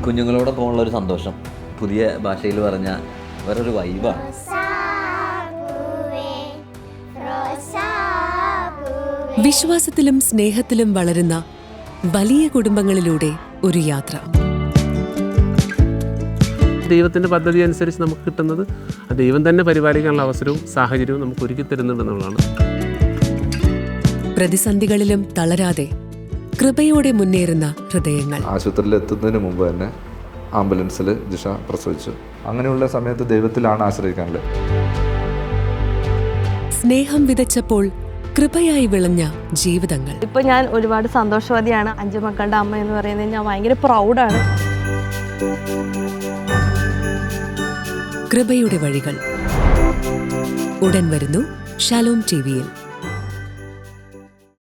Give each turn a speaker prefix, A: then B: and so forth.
A: കുഞ്ഞുങ്ങളോടൊപ്പം ഉള്ളൊരു സന്തോഷം, പുതിയ ഭാഷയിൽ പറഞ്ഞ വേറൊരു വൈബാണ്.
B: വിശ്വാസത്തിലും സ്നേഹത്തിലും വളരുന്ന വലിയ കുടുംബങ്ങളിലൂടെ ഒരു യാത്ര.
C: ദൈവത്തിൻ്റെ പദ്ധതി അനുസരിച്ച് നമുക്ക് കിട്ടുന്നത് ദൈവം തന്നെ പരിപാലിക്കാനുള്ള അവസരവും സാഹചര്യവും നമുക്ക് ഒരുക്കി തരുന്നുണ്ടെന്നുള്ളതാണ്.
B: പ്രതിസന്ധികളിലും തളരാതെ കൃപയോടെ മുന്നേറുന്ന ഹൃദയങ്ങൾ.
D: ആശുപത്രിയിൽ എത്തുന്നതിന് മുമ്പ് തന്നെ ആംബുലൻസിൽ ജിഷ പ്രസവിച്ചു. അങ്ങനെയുള്ള സമയത്ത് ദൈവത്തിലാണ് ആശ്രയിക്കാനുള്ളത്.
B: സ്നേഹം വിതച്ചപ്പോൾ കൃപയായി വിളഞ്ഞ ജീവിതങ്ങൾ.
E: ഇപ്പം ഞാൻ ഒരുപാട് സന്തോഷവതിയാണ്. 5 മക്കളുടെ അമ്മ എന്ന് പറയുന്നത് ഞാൻ ഭയങ്കര പ്രൗഡാണ്.
B: കൃപയുടെ വഴികൾ ഉടൻ വരുന്നു ഷാലോം ടിവിയിൽ.